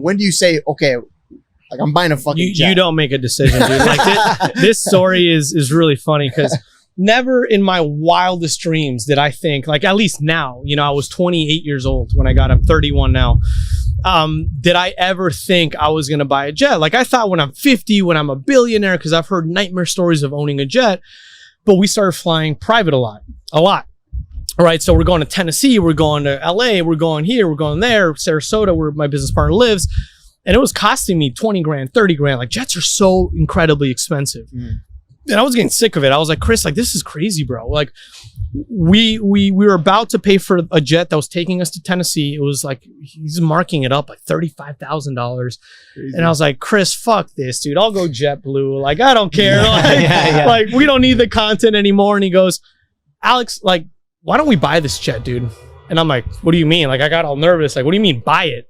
when do you say, okay, like I'm buying a fucking jet? You don't make a decision, dude. Like this story is really funny because never in my wildest dreams did I think, like at least now, you know, I was 28 years old when I got, I'm 31 now. Did I ever think I was going to buy a jet? Like I thought when I'm 50, when I'm a billionaire, because I've heard nightmare stories of owning a jet, but we started flying private a lot. All right, so we're going to Tennessee, we're going to LA, we're going here, we're going there, Sarasota, where my business partner lives. And it was costing me 20 grand, 30 grand. Like jets are so incredibly expensive. And I was getting sick of it. I was like, Chris, like, this is crazy, bro. Like we were about to pay for a jet that was taking us to Tennessee. It was like, he's marking it up like $35,000. And I was like, Chris, fuck this, dude. I'll go JetBlue. Like, I don't care. Like, like, we don't need the content anymore. And he goes, Alex, like, why don't we buy this jet, dude? And I'm like, what do you mean? Like, I got all nervous. Like, what do you mean buy it?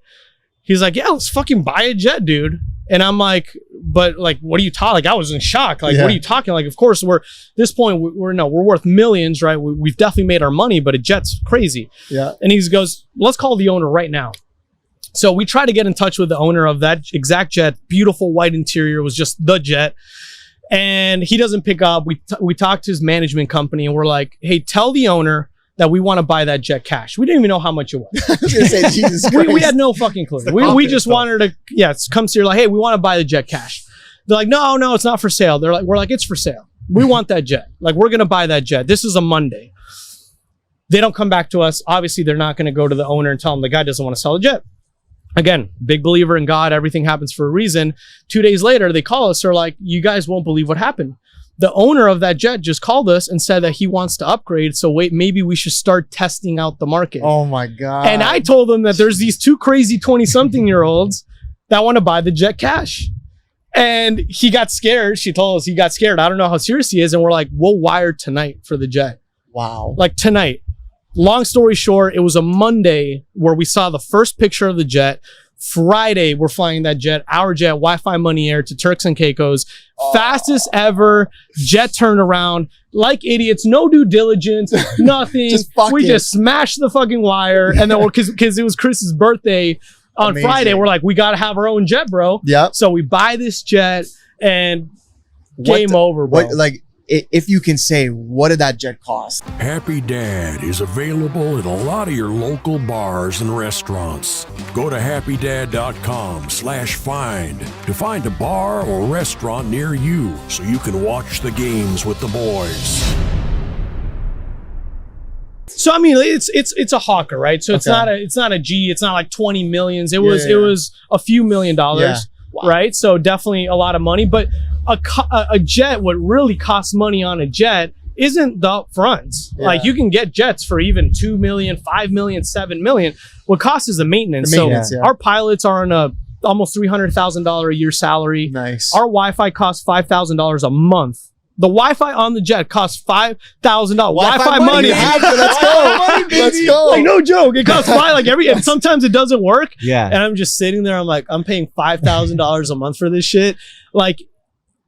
He's like, yeah, let's fucking buy a jet, dude. And I'm like, but like, what are you talking? Like, I was in shock. Like, what are you talking? Like, of course, we're this point, we're worth millions, right? We've definitely made our money, but a jet's crazy. Yeah. And he goes, let's call the owner right now. So we try to get in touch with the owner of that exact jet. Beautiful white interior, was just the jet. And he doesn't pick up. We talked to his management company and we're like, hey, tell the owner that we want to buy that jet cash. We didn't even know how much it was. I was gonna say, Jesus Christ. We had no fucking clue. We just wanted to, come to you like, hey, we want to buy the jet cash. They're like, no, it's not for sale. We're like, it's for sale. We want that jet. Like, we're going to buy that jet. This is a Monday. They don't come back to us. Obviously, they're not going to go to the owner and tell him the guy doesn't want to sell the jet. Again, big believer in God. Everything happens for a reason. 2 days later, they call us. They're like, you guys won't believe what happened. The owner of that jet just called us and said that he wants to upgrade. So wait, maybe we should start testing out the market. Oh my God. And I told them that there's these two crazy 20-something-year-olds that want to buy the jet cash. And he got scared. She told us he got scared. I don't know how serious he is. And we're like, we'll wire tonight for the jet. Wow. Like tonight. Long story short, it was a Monday where we saw the first picture of the jet. Friday, we're flying that jet, our jet, Wi-Fi Money Air to Turks and Caicos. Fastest ever jet turnaround. Like idiots, no due diligence, nothing. We just smashed the fucking wire. And then because it was Chris's birthday on Friday, we're like, we got to have our own jet, bro. Yeah. So we buy this jet and game over, bro. Like, if you can say, what did that jet cost? Happy Dad is available at a lot of your local bars and restaurants. Go to happydad.com/find to find a bar or restaurant near you so you can watch the games with the boys. So I mean, it's a hawker, right? So it's not a G. It's not like 20 millions. It was a few $1 million, right? So definitely a lot of money. But a jet, what really costs money on a jet isn't the upfronts. Like you can get jets for even 2 million, 5 million, 7 million. What costs is the maintenance. Our pilots are on a almost $300,000 a year salary. Nice. Our Wi-Fi costs $5,000 a month. The Wi-Fi on the jet costs $5,000. Wi-Fi money. Let's go. Let's go. Like, no joke. It costs and sometimes it doesn't work. Yeah. And I'm just sitting there. I'm like, I'm paying $5,000 a month for this shit. Like,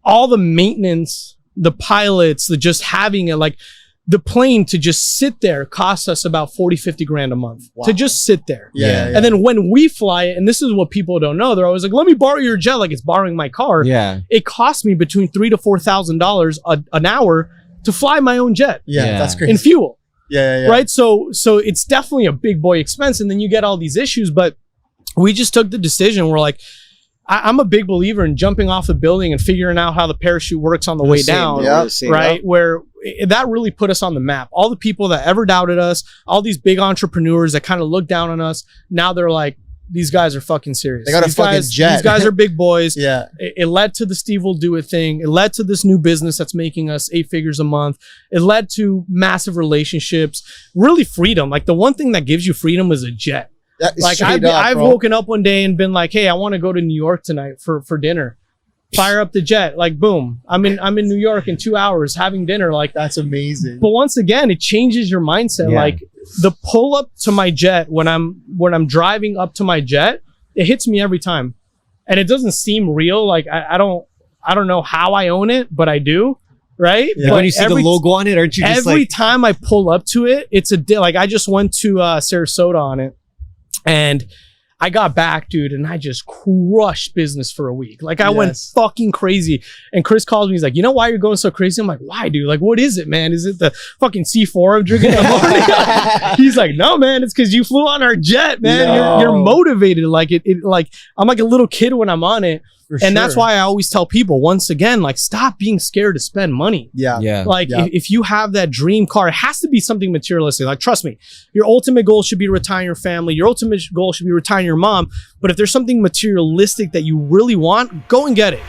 all the maintenance, the pilots, the just having it, like the plane to just sit there costs us about 40, 50 grand a month to just sit there. And then when we fly it, and this is what people don't know, they're always like, let me borrow your jet. Like it's borrowing my car. Yeah. It costs me between $3,000 to $4,000 an hour to fly my own jet. That's crazy. In fuel. Right. So it's definitely a big boy expense. And then you get all these issues, but we just took the decision. We're like, I'm a big believer in jumping off the building and figuring out how the parachute works on the way down, right? Where that really put us on the map. All the people that ever doubted us, all these big entrepreneurs that kind of looked down on us, now they're like, these guys are fucking serious. They got a fucking jet. These guys are big boys. It led to the Steve Will Do It thing. It led to this new business that's making us 8 figures a month. It led to massive relationships, really freedom. Like the one thing that gives you freedom is a jet. Like I've woken up one day and been like, hey, I want to go to New York tonight for dinner. Fire up the jet. Like, boom. I'm in New York in 2 hours having dinner. Like, that's amazing. But once again, it changes your mindset. Like the pull up to my jet when I'm driving up to my jet, it hits me every time. And it doesn't seem real. Like I don't know how I own it, but I do. Right? But when you see the logo on it, aren't you just every time I pull up to it, it's like I just went to Sarasota on it. And I got back, dude, and I just crushed business for a week. Like I went Yes. fucking crazy. And Chris calls me. He's like, you know why you're going so crazy? I'm like, why, dude? Like, what is it, man? Is it the fucking C4 I'm drinking in the morning? He's like, no, man, it's because you flew on our jet, man. No. You're motivated. Like it like I'm like a little kid when I'm on it. And that's why I always tell people, once again, like, stop being scared to spend money. Yeah. Yeah. Like Yeah. if you have that dream car, it has to be something materialistic. Like, trust me, your ultimate goal should be to retire your family. Your ultimate goal should be retiring your mom. But if there's something materialistic that you really want, go and get it.